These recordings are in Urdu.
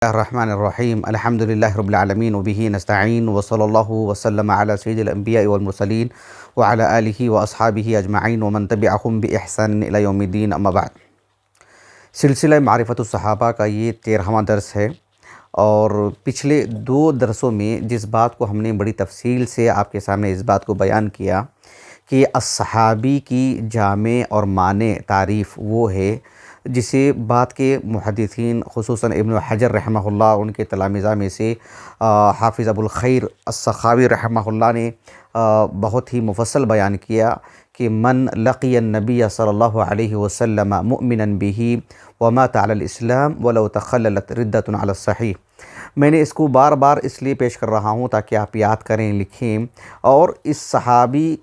الرحمن الرحیم الحمد للہ رب العالمین وبہ نستعین وصلی اللہ وسلم علی سید الانبیاء والمرسلین وعلی آلہ واصحابہ اجمعین ومن تبعہم باحسان الی یوم الدین اما بعد۔ سلسلہ معرفت الصحابہ کا یہ 13واں درس ہے، اور پچھلے 2 درسوں میں جس بات کو ہم نے بڑی تفصیل سے آپ کے سامنے اس بات کو بیان کیا کہ الصحابی کی جامع اور مانع تعریف وہ ہے جسے بعد کے محدثین خصوصاً ابن حجر رحمہ اللہ، ان کے تلامذہ میں سے حافظ ابو الخیر السخاوی رحمہ اللہ نے بہت ہی مفصل بیان کیا کہ من لقی النبی صلی اللہ علیہ وسلم مؤمنا بہ ومات علی الاسلام ولو تخللت ردۃ علی الصحیح۔ میں نے اس کو بار بار اس لیے پیش کر رہا ہوں تاکہ آپ یاد کریں، لکھیں، اور اس صحابی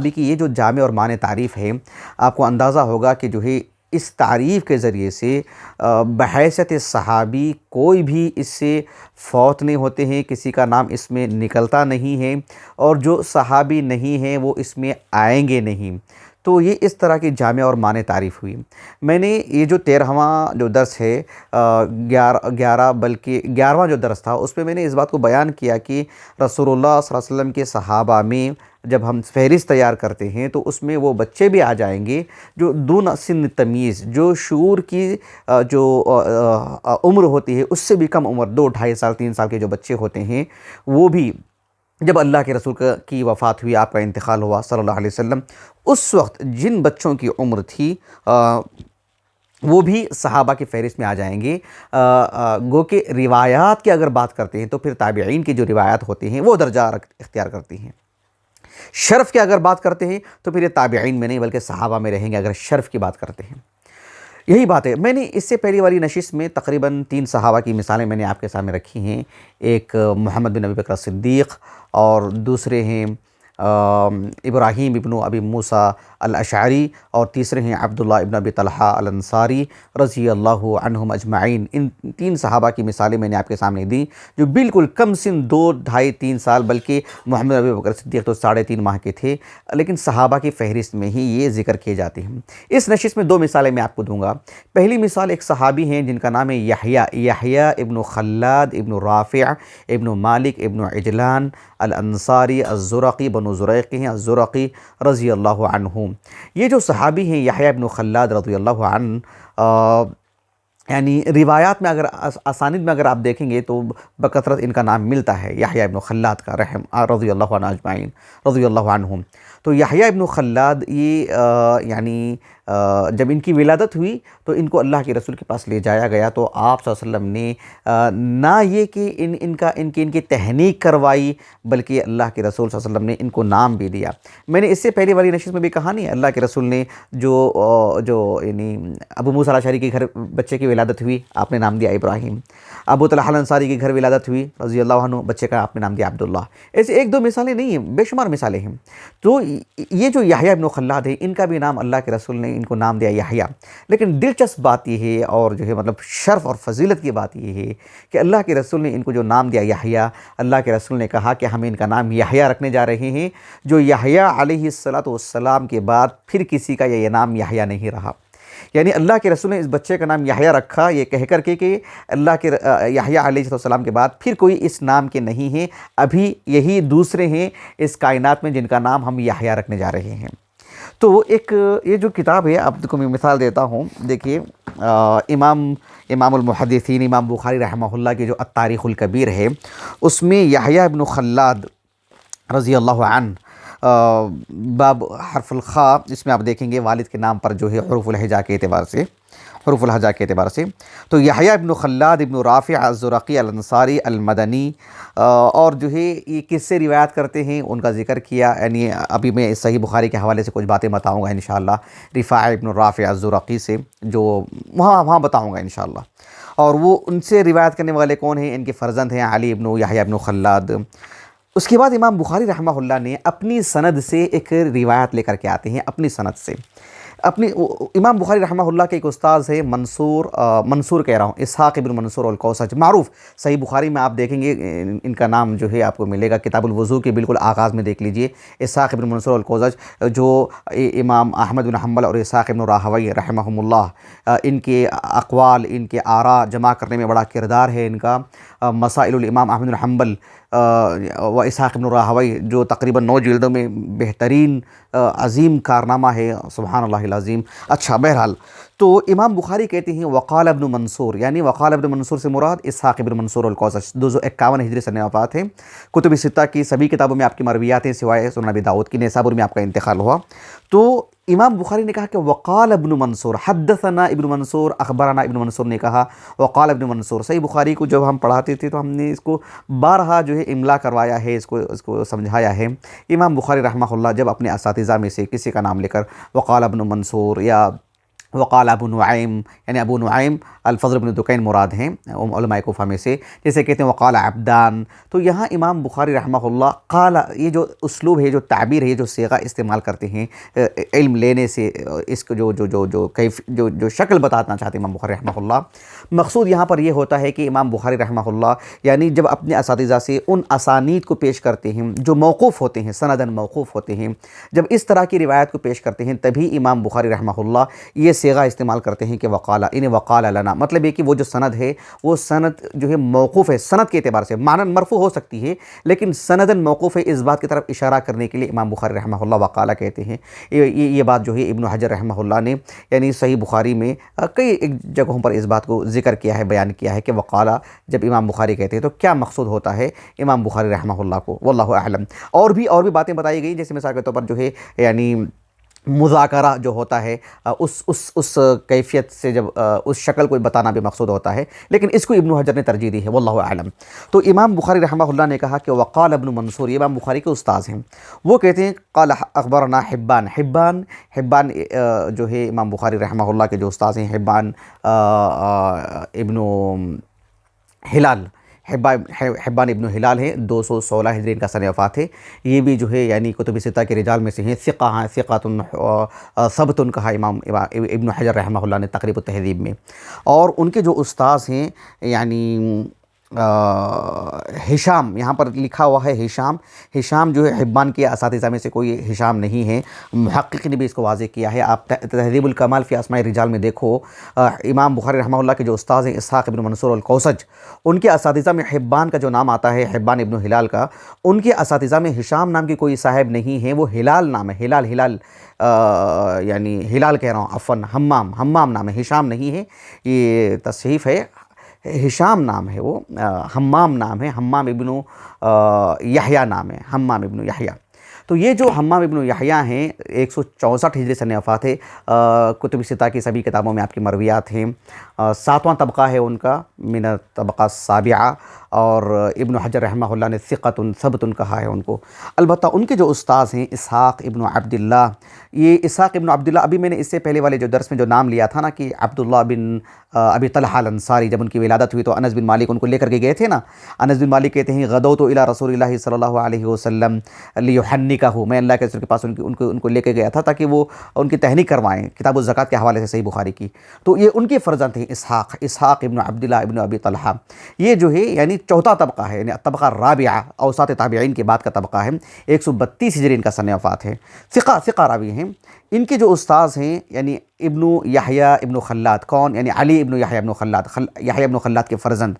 کی یہ جو جامع اور مانع تعریف ہے، آپ کو اندازہ ہوگا کہ جو ہے اس تعریف کے ذریعے سے بحیثیت صحابی کوئی بھی اس سے فوت نہیں ہوتے ہیں، کسی کا نام اس میں نکلتا نہیں ہے، اور جو صحابی نہیں ہیں وہ اس میں آئیں گے نہیں۔ تو یہ اس طرح کی جامع اور مانع تعریف ہوئی۔ میں نے یہ جو 13واں جو درس ہے، 11واں جو درس تھا، اس میں نے اس بات کو بیان کیا کہ رسول اللہ صلی اللہ علیہ وسلم کے صحابہ میں جب ہم فہرست تیار کرتے ہیں تو اس میں وہ بچے بھی آ جائیں گے جو دون سن تمیز، جو شعور کی جو عمر ہوتی ہے اس سے بھی کم عمر، 2 2.5 سال 3 سال کے جو بچے ہوتے ہیں، وہ بھی جب اللہ کے رسول کی وفات ہوئی، آپ کا انتقال ہوا صلی اللہ علیہ وسلم، اس وقت جن بچوں کی عمر تھی وہ بھی صحابہ کی فہرست میں آ جائیں گے۔ گو کہ روایات کی اگر بات کرتے ہیں تو پھر تابعین کی جو روایات ہوتی ہیں وہ درجہ اختیار کرتی ہیں۔ شرف کی اگر بات کرتے ہیں تو پھر یہ تابعین میں نہیں بلکہ صحابہ میں رہیں گے اگر شرف کی بات کرتے ہیں۔ یہی بات ہے۔ میں نے اس سے پہلی والی نشست میں تقریباً 3 صحابہ کی مثالیں میں نے آپ کے سامنے رکھی ہیں۔ ایک محمد بن ابی بکر صدیق، اور دوسرے ہیں ابراہیم ابن ابی موسیٰ الاشعری، اور تیسرے ہیں عبداللہ ابن ابی طلحہ الانصاری رضی اللہ عنہم اجمعین۔ ان 3 صحابہ کی مثالیں میں نے آپ کے سامنے دیں جو بالکل کم سن 2 2.5 3 سال، بلکہ محمد ابی بکر صدیق تو 3.5 ماہ کے تھے، لیکن صحابہ کی فہرست میں ہی یہ ذکر کیے جاتے ہیں۔ اس نشست میں 2 مثالیں میں آپ کو دوں گا۔ پہلی مثال ایک صحابی ہیں جن کا نام ہے یحییٰ ابن خلاد ابن رافع ابن مالک ابن عجلان الانصاری الزرقی، بنو زریق ہیں، الزرقی رضی اللہ عنہ۔ یہ جو صحابی ہیں یحییٰ ابن خلاد رضی اللہ عنہ، یعنی روایات میں اگر اسانید میں اگر آپ دیکھیں گے تو بکثرت ان کا نام ملتا ہے، یحییٰ ابن خلاد کا رضی اللہ عنہ اجمعین، رضی اللہ عنہم۔ تو یحییٰ ابن خلاد یہ یعنی جب ان کی ولادت ہوئی تو ان کو اللہ کے رسول کے پاس لے جایا گیا، تو آپ صلی اللہ علیہ وسلم نے نہ یہ کہ ان کی تہنیک کروائی، بلکہ اللہ کے رسول صلی اللہ علیہ وسلم نے ان کو نام بھی دیا۔ میں نے اس سے پہلی والی نشست میں بھی کہا نہیں، اللہ کے رسول نے جو یعنی ابو موسیٰ الاشعری کے گھر بچے کی ولادت ہوئی، آپ نے نام دیا ابراہیم۔ ابو طلحہ الانصاری کے گھر ولادت ہوئی رضی اللہ عنہ، بچے کا آپ نے نام دیا عبداللہ۔ ایسے 1 2 مثالیں نہیں ہیں، بے شمار مثالیں ہیں۔ تو یہ جو یحییٰ ابن خلاد ہے، ان کا بھی نام اللہ کے رسول نے ان کو نام دیا یحییٰ۔ لیکن دلچسپ بات یہ ہے، اور جو ہے مطلب شرف اور فضیلت کی بات یہ ہے کہ اللہ کے رسول نے ان کو جو نام دیا یحییٰ، اللہ کے رسول نے کہا کہ ہم ان کا نام یحییٰ رکھنے جا رہے ہیں، جو یحییٰ علیہ السلام کے بعد پھر کسی کا یہ نام یحییٰ نہیں رہا۔ یعنی اللہ کے رسول نے اس بچے کا نام یحییٰ رکھا یہ کہہ کر کے کہ اللہ کے یحییٰ علیہ السلام کے بعد پھر کوئی اس نام کے نہیں ہیں، ابھی یہی دوسرے ہیں اس کائنات میں جن کا نام ہم یحییٰ رکھنے جا رہے ہیں۔ تو ایک یہ جو کتاب ہے، آپ کو میں مثال دیتا ہوں، دیکھیے امام المحدثین امام بخاری رحمہ اللہ کی جو التاریخ الکبیر ہے، اس میں یحییٰ ابن خلاد رضی اللہ عنہ باب حرف الخاء، اس میں آپ دیکھیں گے والد کے نام پر جو ہے حروف الہجا کے اعتبار سے تو یحییٰ ابن خلاد ابن رافع الزرقی الانصاری المدنی، اور جو ہے یہ کس سے روایت کرتے ہیں ان کا ذکر کیا، یعنی ابھی میں صحیح بخاری کے حوالے سے کچھ باتیں بتاؤں گا انشاءاللہ، رفاع ابن رافع الزرقی سے، جو وہاں بتاؤں گا انشاءاللہ۔ اور وہ ان سے روایت کرنے والے کون ہیں؟ ان کے فرزند ہیں علی ابن یحییٰ ابن خلاد۔ اس کے بعد امام بخاری رحمہ اللہ نے اپنی سند سے ایک روایت لے کر کے آتے ہیں، اپنی سند سے اپنی امام بخاری رحمہ اللہ کے ایک استاذ ہے منصور کہہ رہا ہوں، اسحاق ابن منصور الکوسج، معروف صحیح بخاری میں آپ دیکھیں گے ان کا نام جو ہے آپ کو ملے گا، کتاب الوضو کے بالکل آغاز میں دیکھ لیجئے، اسحاق ابن منصور الکوسج، جو امام احمد بن حنبل اور اسحاق ابن راہوی رحمہم اللہ، ان کے اقوال، ان کے آراء جمع کرنے میں بڑا کردار ہے ان کا۔ مسائل الامام احمد بن حنبل و اسحاق بن راہوی جو تقریباً 9 جلدوں میں بہترین عظیم کارنامہ ہے، سبحان اللہ العظیم۔ اچھا بہرحال تو امام بخاری کہتے ہیں وقال ابن منصور، یعنی وقال ابن منصور سے مراد اسحاق ابن منصور الکوسج، 251 ہجری سنہ وفات ہے، کتب ستہ کی سبھی کتابوں میں آپ کی مرویات ہیں سوائے سنن ابی داؤد کی، نیسابور میں آپ کا انتقال ہوا۔ تو امام بخاری نے کہا کہ وقال ابن منصور، حدثنا ابن منصور، اخبرنا ابن منصور نے کہا وقال ابن منصور۔ صحیح بخاری کو جب ہم پڑھاتے تھے تو ہم نے اس کو بارہا جو ہے املا کروایا ہے، اس کو سمجھایا ہے۔ امام بخاری رحمہ اللہ جب اپنے اساتذہ میں سے کسی کا نام لے کر وقال ابن منصور یا وقال ابو نعیم، یعنی ابو نعیم الفضل بن دکین مراد ہیں علماء کوفہ میں سے، جیسے کہتے ہیں وقال عبدان، تو یہاں امام بخاری رحمہ اللہ قال، یہ جو اسلوب ہے، جو تعبیر ہے، جو صیغہ استعمال کرتے ہیں علم لینے سے، اس کو جو شکل بتانا چاہتے ہیں امام بخاری رحمہ اللہ، مقصود یہاں پر یہ ہوتا ہے کہ امام بخاری رحمہ اللہ یعنی جب اپنے اساتذہ سے ان اسانید کو پیش کرتے ہیں جو موقوف ہوتے ہیں، سندن موقوف ہوتے ہیں، جب اس طرح کی روایت کو پیش کرتے ہیں تبھی امام بخاری رحمہ اللہ یہ صیغہ استعمال کرتے ہیں کہ وقالا، انہیں وقال لنا، مطلب یہ کہ وہ جو سند ہے وہ سند جو ہے موقوف ہے، سند کے اعتبار سے معنی مرفوع ہو سکتی ہے لیکن سندن موقوف ہے، اس بات کی طرف اشارہ کرنے کے لیے امام بخاری رحمہ اللہ وقالا کہتے ہیں۔ یہ بات جو ہے ابن حجر رحمہ اللہ نے یعنی صحیح بخاری میں کئی جگہوں پر اس بات کو ذکر کیا ہے، بیان کیا ہے کہ وقالا جب امام بخاری کہتے ہیں تو کیا مقصود ہوتا ہے امام بخاری رحمہ اللہ کو، واللہ اعلم۔ اور بھی باتیں بتائی گئی، جیسے مثال کے طور پر جو ہے یعنی مذاکرہ جو ہوتا ہے اس کیفیت سے جب اس شکل کو بتانا بھی مقصود ہوتا ہے، لیکن اس کو ابن حجر نے ترجیح دی ہے، واللہ اعلم۔ تو امام بخاری رحمہ اللہ نے کہا کہ وقال ابن منصور، یہ امام بخاری کے استاذ ہیں، وہ کہتے ہیں قال اخبرنا حبان جو ہے امام بخاری رحمہ اللہ کے جو استاذ ہیں، حبان ابن ہلال، حبان ابن ہلال ہیں، 216 ہجری ان کا سنہ وفات ہے، یہ بھی جو ہے یعنی کتب ستہ کے رجال میں سے ہیں، ثقہ ہیں، ثقۃ ثبت کہا امام ابن حجر رحمہ اللہ نے تقریب التہذیب میں۔ اور ان کے جو استاذ ہیں یعنی ہشام، یہاں پر لکھا ہوا ہے ہشام جو ہے حبان کے اساتذہ میں سے کوئی ہشام نہیں ہے، محقق نے بھی اس کو واضح کیا ہے۔ آپ تہذیب الکمال فی اسماء الرجال میں دیکھو، امام بخاری رحمہ اللہ کے جو استاذ ہیں اسحاق ابن منصور الکوسج، ان کے اساتذہ میں حبان کا جو نام آتا ہے، حبان ابن ہلال کا، ان کے اساتذہ میں ہشام نام کی کوئی صاحب نہیں ہے، وہ ہلال نام ہے، ہلال یعنی ہلال کہہ رہا ہوں عفواً، حمام نام ہے، ہشام نہیں ہے، یہ تصحیف ہے، ہشام نام ہے، وہ حمام نام ہے، حمام ابن یحییٰ نام ہے، حمام ابن یحییٰ۔ تو یہ جو حمام ابن یحییٰ ہیں 164 ہجری سنہ وفات ہے، کتب ستہ کی سبھی کتابوں میں آپ کی مرویات ہیں، 7واں طبقہ ہے ان کا من الطبقہ السابعہ، اور ابن حجر رحمہ اللہ نے ثقۃ ثبت کہا ہے ان کو۔ البتہ ان کے جو استاذ ہیں اسحاق ابن عبداللہ، یہ اسحاق ابن عبداللہ، ابھی میں نے اس سے پہلے والے جو درس میں جو نام لیا تھا نا کہ عبداللہ بن ابی طلحہ الانصاری، جب ان کی ولادت ہوئی تو انس بن مالک ان کو لے کر کے گئے تھے نا، انس بن مالک کہتے ہیں غدوت الی رسول اللہ صلی اللہ علیہ وسلم لیحنکہ، میں اللہ کے رسول کے پاس ان کو لے کے گیا تھا تاکہ وہ ان کی تحنیک کروائیں، کتاب الزکوٰۃ کے حوالے سے صحیح بخاری کی۔ تو یہ ان کے فرزند تھے اسحاق ابن عبداللہ ابن ابی طلحہ، یہ جو ہے یعنی چوتھا طبقہ ہے، یعنی طبقہ رابعہ، اوساط تابعین کے بعد کا طبقہ ہے، 132 ہجری ان کا سنہ وفات ہے، ثقہ راوی ہیں۔ ان کے جو استاذ ہیں یعنی ابن یحییٰ ابن خلاد، کون؟ یعنی علی ابن یحییٰ ابن خلاد، یحییٰ ابن خلاد کے فرزند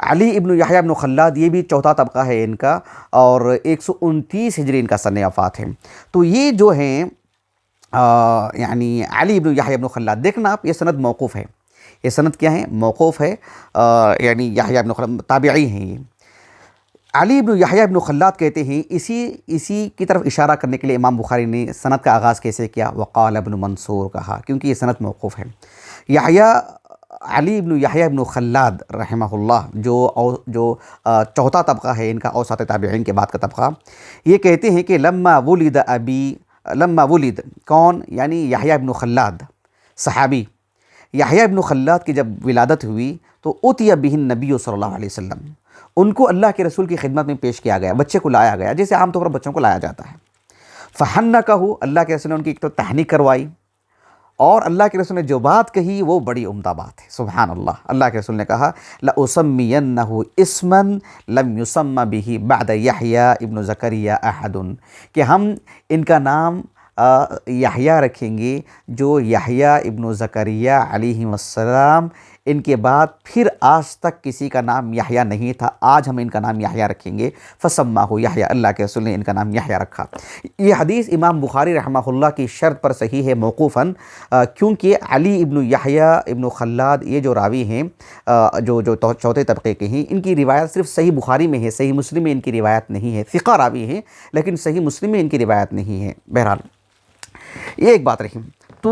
علی ابن یحییٰ ابن خلاد، یہ بھی چوتھا طبقہ ہے ان کا، اور 129 ہجری ان کا سنہ وفات ہے۔ تو یہ جو ہیں یعنی علی ابن یحییٰ ابن خلاد، دیکھنا آپ یہ سند موقوف ہے، یہ سند کیا ہے؟ موقوف ہے، یعنی یحییٰ ابن خلاد تابعی ہیں یہ۔ علی ابن یحییٰ ابن خلاد کہتے ہیں اسی کی طرف اشارہ کرنے کے لیے امام بخاری نے سند کا آغاز کیسے کیا؟ وقال ابن منصور کہا، کیونکہ یہ سند موقوف ہے۔ علی ابن یحییٰ ابن خلاد رحمہ اللہ جو چوتھا طبقہ ہے ان کا، اوساط تابعین کے بعد کا طبقہ، یہ کہتے ہیں کہ لما ولد کون؟ یعنی یحییٰ ابن خلاد صحابی، یحییٰ ابن خلاد کی جب ولادت ہوئی تو اُتِیَ بِهِ النبی صلی اللہ علیہ وسلم، ان کو اللہ کے رسول کی خدمت میں پیش کیا گیا، بچے کو لایا گیا جیسے عام طور پر بچوں کو لایا جاتا ہے۔ فحنکہ، اللہ کے رسول نے ان کی ایک تو تحنیک کروائی، اور اللہ کے رسول نے جو بات کہی وہ بڑی عمدہ بات ہے، سبحان اللہ۔ اللہ کے رسول نے کہا لَأُسَمِّيَنَّهُ اسْمًا لَمْ يُسَمَّ بِهِ بَعْدَ يَحْيَىٰ ابن زکریا أَحَدٌ، کہ ہم ان کا نام یحییٰ رکھیں گے جو یحییٰ ابن زکریا علیہ السلام، ان کے بعد پھر آج تک کسی کا نام یحییٰ نہیں تھا، آج ہم ان کا نام یحییٰ رکھیں گے، فسماہ یحییٰ، اللہ کے رسول نے ان کا نام یحییٰ رکھا۔ یہ حدیث امام بخاری رحمہ اللہ کی شرط پر صحیح ہے موقوفاً، کیونکہ علی ابن یحییٰ ابن خلاد یہ جو راوی ہیں جو چوتھے طبقے کے ہیں، ان کی روایت صرف صحیح بخاری میں ہے، صحیح مسلم میں ان کی روایت نہیں ہے، ثقہ راوی ہیں لیکن صحیح مسلم میں ان کی روایت نہیں ہے۔ بہرحال یہ ایک بات رہی۔ تو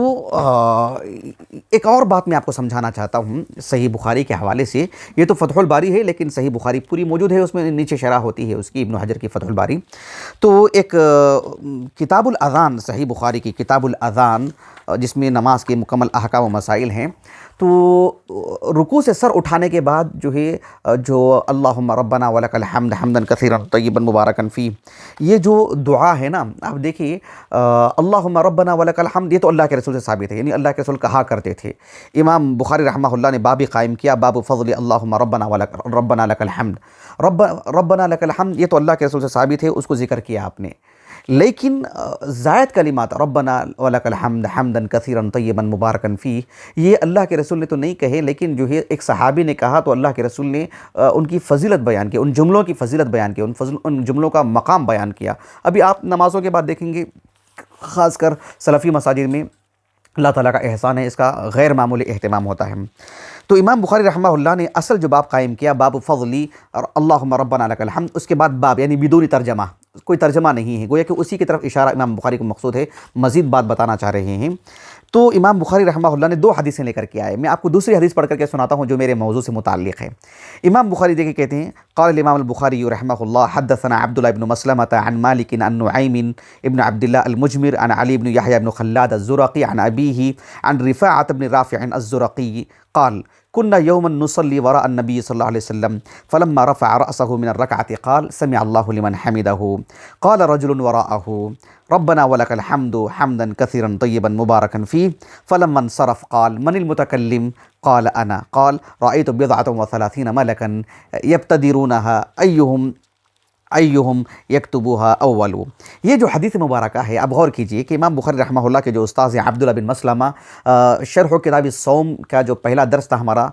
ایک اور بات میں آپ کو سمجھانا چاہتا ہوں صحیح بخاری کے حوالے سے، یہ تو فتح الباری ہے لیکن صحیح بخاری پوری موجود ہے، اس میں نیچے شرح ہوتی ہے اس کی، ابن حجر کی فتح الباری۔ تو ایک کتاب الاذان، صحیح بخاری کی کتاب الاذان، جس میں نماز کے مکمل احکام و مسائل ہیں، تو رکوع سے سر اٹھانے کے بعد جو اللہم ربنا ولک الحمد حمدا کثیرا طیبا مبارکا فیہ، یہ جو دعا ہے نا، آپ دیکھیے اللہم ربنا ولک الحمد، یہ تو اللہ کے رسول سے ثابت ہے، یعنی اللہ کے رسول کہا کرتے تھے۔ امام بخاری رحمہ اللہ نے باب قائم کیا، باب فضل اللہم ربنا لک الحمد، ربنا لک الحمد، یہ تو اللہ کے رسول سے ثابت ہے، اس کو ذکر کیا آپ نے۔ لیکن زائد کلمات ربنا ولک الحمد حمدا کثیرا طیبا مبارکا فیہ، یہ اللہ کے رسول نے تو نہیں کہے، لیکن جو ہے ایک صحابی نے کہا تو اللہ کے رسول نے ان کی فضیلت بیان کی، ان جملوں کی فضیلت بیان کی، ان جملوں کا مقام بیان کیا۔ ابھی آپ نمازوں کے بعد دیکھیں گے خاص کر سلفی مساجد میں اللہ تعالیٰ کا احسان ہے، اس کا غیر معمولی اہتمام ہوتا ہے۔ تو امام بخاری رحمہ اللہ نے اصل جو باب قائم کیا، باب فضلی اللہم ربنا لک الحمد، اس کے بعد باب یعنی بدون ترجمہ، کوئی ترجمہ نہیں ہے، گویا کہ اسی کی طرف اشارہ امام بخاری کو مقصود ہے، مزید بات بتانا چاہ رہے ہیں۔ تو امام بخاری رحمہ اللہ نے 2 حدیثیں لے کر کے آئے، میں آپ کو دوسری حدیث پڑھ کر کے سناتا ہوں جو میرے موضوع سے متعلق ہے۔ امام بخاری دیکھیں کہتے ہیں قال الامام البخاری رحمہ اللہ حدثنا عبداللہ بن مسلمة عن مالک عن نعیم ابن عبداللہ المجمر عن علی بن یحییٰ بن خلاد الزرقی عن ابیہ عن رفاعة بن رافع الزرقی قال كنا يوما نصلي وراء النبي صلى الله عليه وسلم فلما رفع رأسه من الركعة قال سمع الله لمن حمده قال رجل وراءه ربنا ولك الحمد حمدا كثيرا طيبا مباركا فيه فلما انصرف قال من المتكلم قال أنا قال رأيت 37 ملكا يبتدرونها ایہم یکتبوہا اولو۔ یہ جو حدیث مبارکہ ہے، اب غور کیجئے کہ امام بخاری رحمہ اللہ کے جو استاذ ہیں عبداللہ بن مسلمہ، شرح و کتاب الصوم کا جو پہلا درس تھا ہمارا،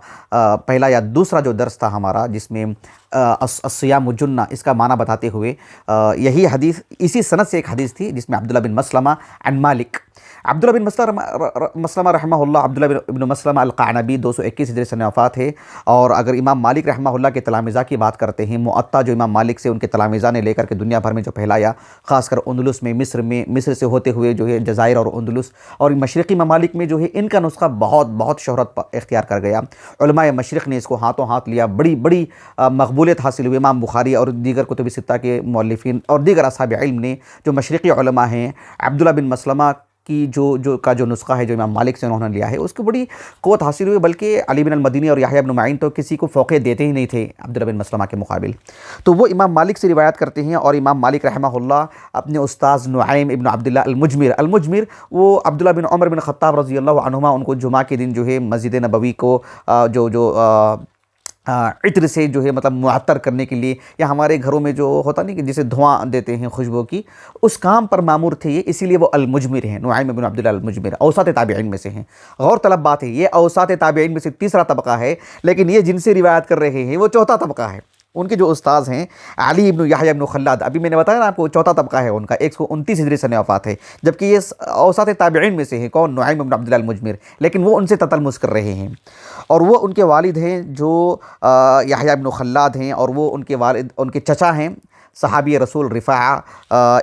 پہلا یا دوسرا جو درس تھا ہمارا، جس میں الصیام جنہ اس کا معنی بتاتے ہوئے، یہی حدیث اسی سند سے ایک حدیث تھی جس میں عبداللہ بن مسلمہ عن مالک، عبداللہ بن مسلمہ رحمہ اللہ، عبداللہ بن مسلمہ القعنبی 221 ہجری سے وفات ہے۔ اور اگر امام مالک رحمہ اللہ کے تلامذہ کی بات کرتے ہیں، معطا جو امام مالک سے ان کے تلامذہ نے لے کر کے دنیا بھر میں جو پھیلایا، خاص کر اندلس میں، مصر سے ہوتے ہوئے جو ہے جزائر اور اندلس اور مشرقی ممالک میں جو ہے ان کا نسخہ بہت شہرت اختیار کر گیا، علماء مشرق نے اس کو ہاتھوں ہاتھ لیا، بڑی مقبولیت حاصل ہوئی۔ امام بخاری اور دیگر کتب ستہ کے مؤلفین اور دیگر اصحاب علم نے، جو مشرقی علماء ہیں، عبداللہ بن مسلمہ کی جو نسخہ ہے جو امام مالک سے انہوں نے لیا ہے، اس کو بڑی قوت حاصل ہوئی، بلکہ علی بن المدینی اور یحییٰ بن معین تو کسی کو فوقیت دیتے ہی نہیں تھے عبداللہ بن مسلمہ کے مقابل۔ تو وہ امام مالک سے روایت کرتے ہیں، اور امام مالک رحمہ اللہ اپنے استاذ نعیم ابن عبداللہ المجمر وہ عبداللہ بن عمر بن خطاب رضی اللہ عنہما، ان کو جمعہ کے دن جو ہے مسجد نبوی کو جو عطر سے جو ہے مطلب معطر کرنے کے لیے، یا ہمارے گھروں میں جو ہوتا نہیں کہ جسے دھواں دیتے ہیں خوشبو کی، اس کام پر مامور تھے یہ، اسی لیے وہ المجمر ہیں، نعیم بن عبداللہ المجمر، اوساط تابعین میں سے ہیں۔ غور طلب بات ہے، یہ اوساط تابعین میں سے تیسرا طبقہ ہے، لیکن یہ جن سے روایت کر رہے ہیں وہ چوتھا طبقہ ہے۔ ان کے جو استاذ ہیں علی ابن یحییٰ ابن خلاد، ابھی میں نے بتایا نا آپ کو، چوتھا طبقہ ہے ان کا، 129 ہجری سے وفات ہے، جبکہ یہ اوساط تابعین میں سے ہیں، کون؟ نعیم ابن عبداللہ المجمر، لیکن وہ ان سے تتلمذ کر رہے ہیں، اور وہ ان کے والد ہیں جو یحییٰ ابن خلاد ہیں، اور وہ ان کے چچا ہیں صحابی رسول رفاعہ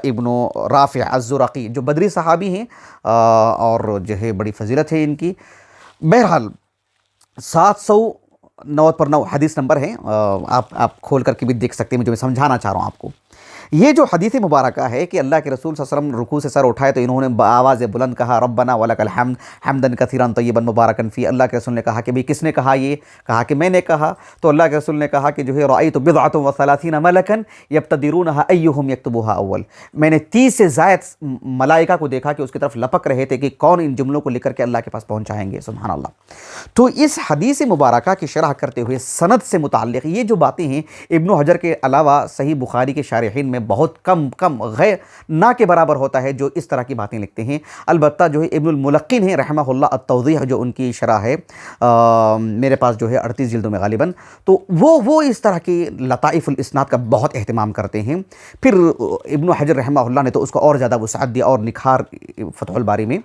ابن رافع الزرقی، جو بدری صحابی ہیں، اور جو ہے بڑی فضیلت ہے ان کی۔ بہرحال 709 پر 9 حدیث نمبر ہے، آپ کھول کر کے بھی دیکھ سکتے ہیں، جو میں سمجھانا چاہ رہا ہوں آپ کو۔ یہ جو حدیث مبارکہ ہے کہ اللہ کے رسول صلی اللہ علیہ وسلم رکوع سے سر اٹھائے تو انہوں نے بآواز بلند کہا ربنا ولک الحمد حمدا کثیرا طیبا مبارکا فی، اللہ کے رسول نے کہا کہ بھئی کس نے کہا؟ یہ کہا کہ میں نے کہا، تو اللہ کے رسول نے کہا کہ جو ہے رأیت بضعۃ و ثلاثین ملکا یبتدرونها ایہم یکتبوها اول، میں نے 30 سے زائد ملائکہ کو دیکھا کہ اس کی طرف لپک رہے تھے کہ کون ان جملوں کو لکھ کر کے اللہ کے پاس پہنچائیں گے، سبحان اللہ۔ تو اس حدیث مبارکہ کی شرح کرتے ہوئے سند سے متعلق یہ جو باتیں ہیں ابن حجر کے علاوہ صحیح بخاری کے شارحین میں بہت کم غیر نہ کے برابر ہوتا ہے جو اس طرح کی باتیں لکھتے ہیں۔ البتہ جو ہے ابن الملقن ہیں رحمہ اللہ التوضیح جو ان کی شرح ہے میرے پاس جو ہے 38 جلدوں میں غالباً، تو وہ اس طرح کی لطائف الاسناد کا بہت اہتمام کرتے ہیں۔ پھر ابن حجر رحمہ اللہ نے تو اس کو اور زیادہ وسعت دیا اور نکھار فتح الباری میں۔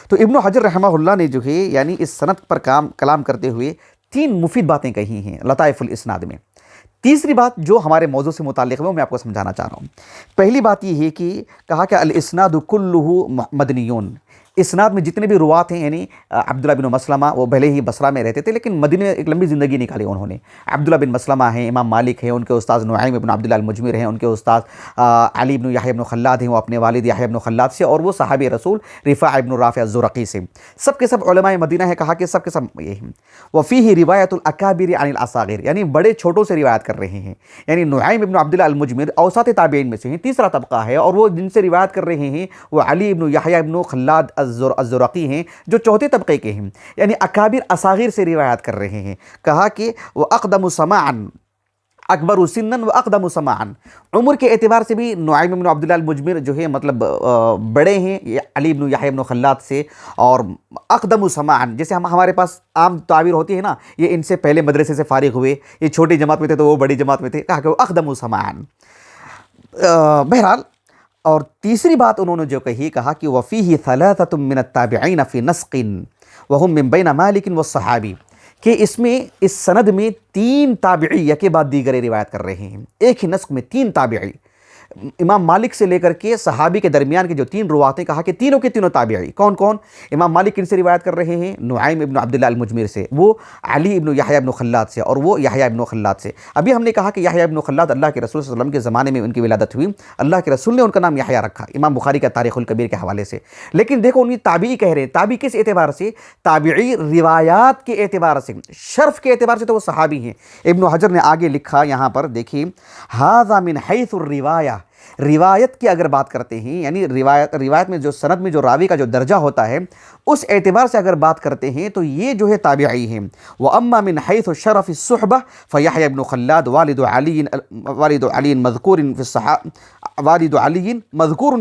تو ابن حجر رحمہ اللہ نے جو ہے یعنی اس سند پر کلام کرتے ہوئے 3 مفید باتیں کہی ہیں لطائف الاسناد میں۔ تیسری بات جو ہمارے موضوع سے متعلق ہے وہ میں آپ کو سمجھانا چاہ رہا ہوں۔ پہلی بات یہ ہے کہ کہا کہ الاسناد کلہ مدنیون، اسناد میں جتنے بھی روات ہیں یعنی عبداللہ بن مسلمہ وہ بھلے ہی بصرہ میں رہتے تھے لیکن مدینہ میں ایک لمبی زندگی نکالی انہوں نے۔ عبداللہ بن مسلمہ ہیں، امام مالک ہیں، ان کے استاذ نعیم بن عبداللہ المجمر ہیں، ان کے استاذ علی بن یحییٰ بن خلاد ہیں، وہ اپنے والد یحییٰ بن خلاد سے، اور وہ صحابی رسول رفاع بن رافع الزرقی سے، سب کے سب علماء مدینہ ہے۔ کہا کہ سب کے سب یہ ہیں۔ وفیہ روایت الاکابر عن الاصاغر، یعنی بڑے چھوٹوں سے روایت کر رہے ہیں، یعنی نعیم بن عبداللہ المجمر اوساط تابعین میں سے ہیں، تیسرا طبقہ ہے، اور وہ جن سے روایت کر رہے ہیں وہ علی بن یحییٰ بن خلاد الزرقی ہیں جو چوتھے طبقے کے ہیں، یعنی اکابر اصاغر سے روایت کر رہے ہیں۔ کہا کہ وہ اقدم سماعا اکبر سنن و اقدم سماعا، عمر کے اعتبار سے بھی نعیم بن عبداللہ المجمر جو ہے مطلب بڑے ہیں علی بن یحییٰ بن خلاد سے، اور اقدم سماعا جیسے ہمارے پاس عام تعبیر ہوتی ہے نا، یہ ان سے پہلے مدرسے سے فارغ ہوئے، یہ چھوٹی جماعت میں تھے تو وہ بڑی جماعت میں تھے، کہا کہ وہ اقدم سماعا۔ بہرحال اور تیسری بات انہوں نے جو کہی، کہا کہ وفیہ ثلاثۃ من التابعین فی نسق وہم من بین مالک والصحابی، کہ اس میں اس سند میں 3 تابعی یکے بعد دیگرے روایت کر رہے ہیں، ایک ہی نسق میں 3 تابعی، امام مالک سے لے کر کے صحابی کے درمیان کے جو 3 رواتیں، کہا کہ تینوں کے تینوں تابعی کون کون؟ امام مالک ان سے روایت کر رہے ہیں نعیم ابن عبداللہ المجمر سے، وہ علی ابن یحییٰ ابن خلاد سے، اور وہ یحییٰ ابن خلاد سے۔ ابھی ہم نے کہا کہ یحییٰ ابن خلاد اللہ کے رسول صلی اللہ علیہ وسلم کے زمانے میں ان کی ولادت ہوئی، اللہ کے رسول نے ان کا نام یحییٰ رکھا امام بخاری کا تاریخ الکبیر کے حوالے سے، لیکن دیکھو ان کی تابعی کہہ رہے ہیں، تابعی کس اعتبار سے؟ تابعی روایات کے اعتبار سے، شرف کے اعتبار سے تو وہ صحابی ہیں۔ ابن حجر نے آگے لکھا یہاں پر دیکھیے، ھذا من حیث الروایہ، روایت کی اگر بات کرتے ہیں یعنی روایت میں جو سند میں جو راوی کا جو درجہ ہوتا ہے اس اعتبار سے اگر بات کرتے ہیں تو یہ جو ہے تابعی ہیں۔ وَأَمَّا مِنْ حَيْثُ الشَّرَفِ الصُّحْبَةِ فَيَحْيَى بْنُ خَلَّادَ والد علی مذکور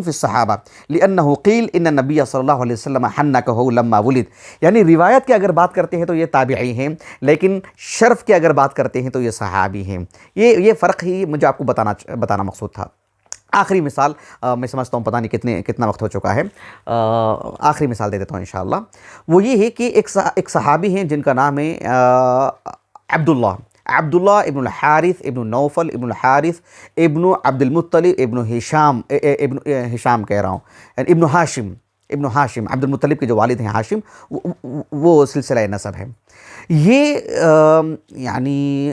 فی الصحابہ لأنه قیل ان النبی صلی اللہ علیہ وسلم حنکہ لما ولد، یعنی روایت کی اگر بات کرتے ہیں تو یہ تابعی ہیں، لیکن شرف کی اگر بات کرتے ہیں تو یہ صحابی ہیں۔ یہ فرق ہی مجھے آپ کو بتانا مقصود تھا۔ آخری مثال میں سمجھتا ہوں پتہ نہیں کتنا وقت ہو چکا ہے، آخری مثال دے دیتا ہوں انشاءاللہ۔ وہ یہ ہے کہ ایک صحابی ہیں جن کا نام ہے عبداللہ ابن الحارث ابن نوفل ابن الحارث ابن عبد المطلب ابن ہشام کہہ رہا ہوں، یعنی ابن ہاشم عبد المطلب کے جو والد ہیں ہاشم، وہ سلسلہ نسب ہے۔ یہ یعنی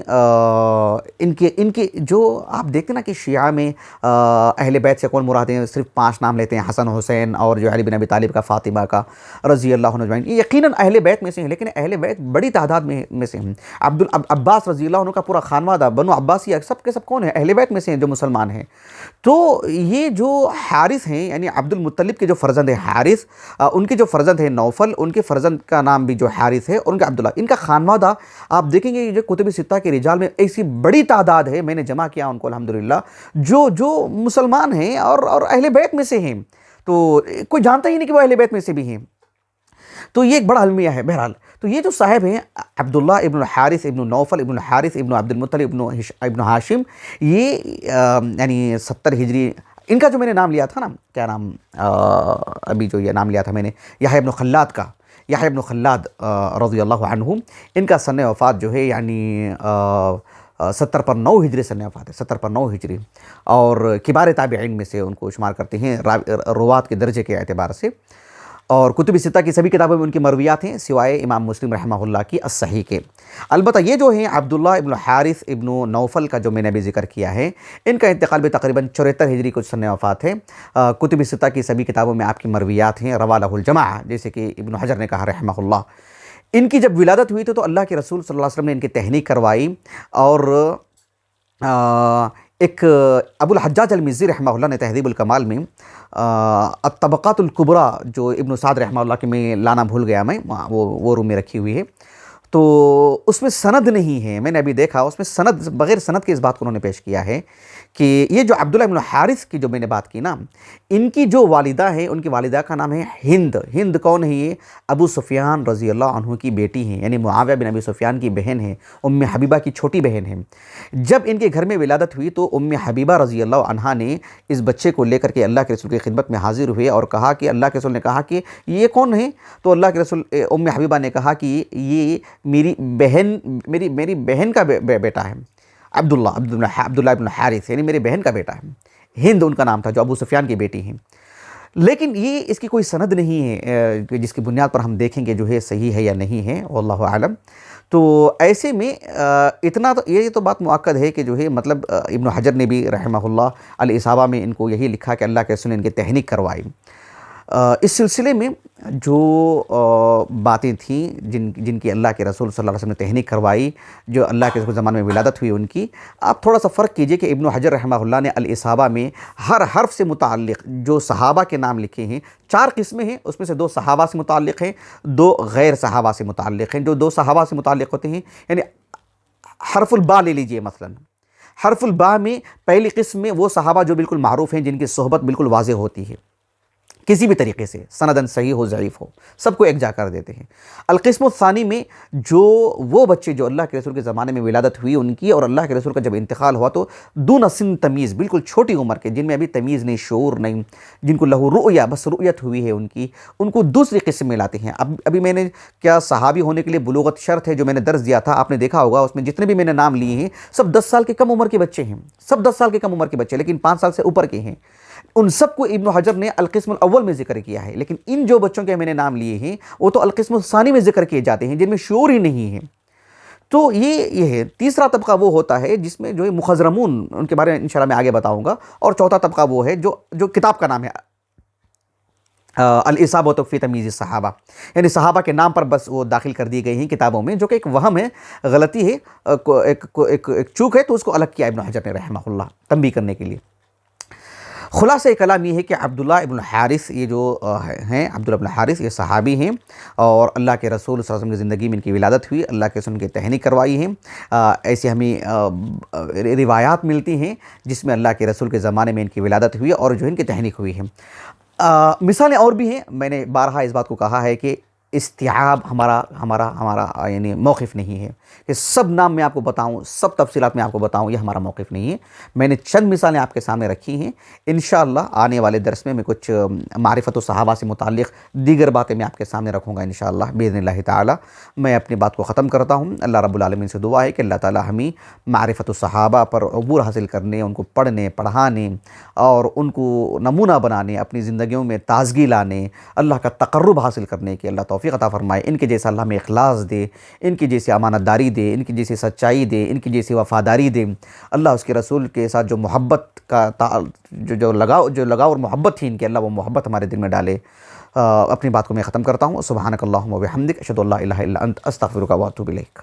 ان کے جو آپ دیکھتے ہیں نا کہ شیعہ میں اہل بیت سے کون مراد ہیں، صرف 5 نام لیتے ہیں، حسن حسین اور جو علی بن ابی طالب کا، فاطمہ کا رضی اللہ عنہ اجمعین، یہ یقیناً اہل بیت میں سے ہیں، لیکن اہل بیت بڑی تعداد میں سے ہیں۔ عباس رضی اللہ عنہ کا پورا خانوادہ بنو عباسیہ سب کے سب کون ہیں؟ اہل بیت میں سے ہیں جو مسلمان ہیں۔ تو یہ جو حارث ہیں یعنی عبد المطلب کے جو فرزند ہیں حارث، ان کے جو فرزند ہیں نوفل، ان کے فرزند کا نام بھی جو حارث ہے، اور ان کا عبداللہ، ان کا خانوادہ آپ دیکھیں گے جو کتب ستہ کے رجال میں ایسی بڑی تعداد ہے، میں نے جمع کیا ان کو الحمدللہ، جو مسلمان ہیں اور اہل بیت میں سے ہیں، تو کوئی جانتا ہی نہیں کہ وہ اہل بیت میں سے بھی ہیں۔ تو یہ ایک بڑا المیہ ہے۔ بہرحال تو یہ جو صاحب ہیں عبداللہ ابن الحارث ابن نوفل ابن الحارث ابن عبد المطلب ابن ہاشم، یہ یعنی 70 ہجری، ان کا جو میں نے نام لیا تھا نا، کیا نام ابھی جو یہ نام لیا تھا میں نے، یحییٰ ابن خلاد کا، یحییٰ ابن خلاد رضی اللہ عنہ، ان کا سن وفات جو ہے یعنی 70 پر 9 ہجری سن وفات ہے، 70 پر 9 ہجری، اور کبار تابعین میں سے ان کو شمار کرتے ہیں روات کے درجے کے اعتبار سے۔ اور کتب ستہ کی سبھی کتابوں میں ان کی مرویات ہیں سوائے امام مسلم رحمہ اللہ کی الصحیح کے۔ البتہ یہ جو ہیں عبداللہ ابن حارث ابن نوفل کا جو میں نے ابھی ذکر کیا ہے، ان کا انتقال بھی تقریباً 74 ہجری کو سن وفات ہے۔ کتب ستہ کی سبھی کتابوں میں آپ کی مرویات ہیں، روا لہ الجماعہ، جیسے کہ ابن حجر نے کہا رحمہ اللہ۔ ان کی جب ولادت ہوئی تو اللہ کے رسول صلی اللہ علیہ وسلم نے ان کی تہنیک کروائی، اور ایک ابو الحجاج المزی رحمہ اللہ نے تہذیب الکمال میں الطبقات الکبریٰ، جو ابن سعد رحمہ اللہ کے میں لانا بھول گیا میں، وہ روم میں رکھی ہوئی ہے، تو اس میں سند نہیں ہے، میں نے ابھی دیکھا اس میں سند، بغیر سند کے اس بات کو انہوں نے پیش کیا ہے کہ یہ جو عبداللہ ابن حارث کی جو میں نے بات کی نا، ان کی جو والدہ ہے، ان کی والدہ کا نام ہے ہند۔ ہند کون ہے؟ یہ ابو سفیان رضی اللہ عنہ کی بیٹی ہیں، یعنی معاویہ بن ابی سفیان کی بہن ہیں، ام حبیبہ کی چھوٹی بہن ہیں۔ جب ان کے گھر میں ولادت ہوئی تو ام حبیبہ رضی اللہ عنہا نے اس بچے کو لے کر کے اللہ کے رسول کی خدمت میں حاضر ہوئے اور کہا کہ اللہ کے رسول نے کہا کہ یہ کون ہے؟ تو اللہ کے رسول ام حبیبہ نے کہا کہ یہ میری بہن کا بیٹا ہے، عبداللہ ابن حارث، یعنی میری بہن کا بیٹا ہے۔ ہند ان کا نام تھا، جو ابو سفیان کی بیٹی ہیں۔ لیکن یہ اس کی کوئی سند نہیں ہے جس کی بنیاد پر ہم دیکھیں گے جو ہے صحیح ہے یا نہیں ہے، واللہ اعلم۔ تو ایسے میں اتنا تو یہ تو بات مؤکد ہے کہ جو ہے مطلب ابن حجر نے بھی رحمہ اللہ الاصابہ میں ان کو یہی لکھا کہ اللہ کے رسول نے ان کی تہنیک کروائی۔ اس سلسلے میں جو باتیں تھیں جن کی اللہ کے رسول صلی اللہ علیہ وسلم نے تہنیک کروائی، جو اللہ کے رسول زمانے میں ولادت ہوئی ان کی، آپ تھوڑا سا فرق کیجئے کہ ابن حجر رحمہ اللہ نے الاصابہ میں ہر حرف سے متعلق جو صحابہ کے نام لکھے ہیں، 4 قسمیں ہیں، اس میں سے 2 صحابہ سے متعلق ہیں، 2 غیر صحابہ سے متعلق ہیں۔ جو 2 صحابہ سے متعلق ہوتے ہیں، یعنی حرف الباء لے لیجئے مثلا، حرف الباء میں پہلی قسم میں وہ صحابہ جو بالکل معروف ہیں، جن کی صحبت بالکل واضح ہوتی ہے کسی بھی طریقے سے، سندن صحیح ہو ضعیف ہو، سب کو ایک جا کر دیتے ہیں۔ القسم الثانی میں جو وہ بچے جو اللہ کے رسول کے زمانے میں ولادت ہوئی ان کی، اور اللہ کے رسول کا جب انتقال ہوا تو دون سن تمیز، بالکل چھوٹی عمر کے، جن میں ابھی تمیز نہیں، شعور نہیں، جن کو لہو رؤیا، بس رؤیت ہوئی ہے ان کو دوسری قسم میں لاتے ہیں۔ ابھی میں نے کیا صحابی ہونے کے لیے بلوغت شرط ہے جو میں نے درس دیا تھا، آپ نے دیکھا ہوگا، اس میں جتنے بھی میں نے نام لیے ہیں سب 10 سال کے کم عمر کے بچے ہیں، سب 10 سال کے کم عمر کے بچے، لیکن 5 سال سے اوپر کے ہیں۔ ان سب کو ابن حجر نے القسم الاول میں ذکر کیا ہے، لیکن ان جو بچوں کے میں نے نام لیے ہیں وہ تو القسم الثانی میں ذکر کیے جاتے ہیں، جن میں شعور ہی نہیں ہے۔ تو یہ ہے۔ تیسرا طبقہ وہ ہوتا ہے جس میں جو ہے مخضرمون، ان کے بارے میں انشاءاللہ میں آگے بتاؤں گا، اور چوتھا طبقہ وہ ہے جو کتاب کا نام ہے الاصابۃ فی تمییز الصحابہ، یعنی صحابہ کے نام پر بس وہ داخل کر دی گئی ہیں کتابوں میں، جو کہ ایک وہم ہے، غلطی ہے، ایک چوک ہے، تو اس کو الگ کیا ابن حجر نے رحمہ اللہ تنبیہ کرنے کے لیے۔ خلاصہ کلام یہ ہے کہ عبداللہ ابن حارث، یہ جو ہیں عبداللہ ابن حارث، یہ صحابی ہیں، اور اللہ کے رسول صلی اللہ علیہ وسلم کی زندگی میں ان کی ولادت ہوئی، اللہ کے رسول کی تہنیک کروائی ہیں۔ ایسی ہمیں روایات ملتی ہیں جس میں اللہ کے رسول کے زمانے میں ان کی ولادت ہوئی اور جو ان کی تہنیک ہوئی ہے۔ مثالیں اور بھی ہیں، میں نے بارہا اس بات کو کہا ہے کہ استیعاب ہمارا یعنی موقف نہیں ہے کہ سب نام میں آپ کو بتاؤں، سب تفصیلات میں آپ کو بتاؤں، یہ ہمارا موقف نہیں ہے۔ میں نے چند مثالیں آپ کے سامنے رکھی ہیں، انشاءاللہ آنے والے درس میں کچھ معرفت الصحابہ سے متعلق دیگر باتیں میں آپ کے سامنے رکھوں گا انشاءاللہ باذن اللہ تعالی۔ میں اپنی بات کو ختم کرتا ہوں۔ اللہ رب العالمین سے دعا ہے کہ اللہ تعالی ہمیں معرفت الصحابہ پر عبور حاصل کرنے، ان کو پڑھنے، پڑھانے اور ان کو نمونہ بنانے، اپنی زندگیوں میں تازگی لانے، اللہ کا تقرب حاصل کرنے کی اللہ توفیق عطا فرمائے۔ ان کے جیسا اللہ میں اخلاص دے، ان کی جیسی امانت داری دے، ان کی جیسی سچائی دے، ان کی جیسی وفاداری دے۔ اللہ اس کے رسول کے ساتھ جو محبت کا جو لگاؤ اور محبت تھی ان کی، اللہ وہ محبت ہمارے دل میں ڈالے۔ اپنی بات کو میں ختم کرتا ہوں۔ سبحانک اللہم و بحمدک، اشہد ان لا الہ الا انت، استغفرک و اتوب الیک۔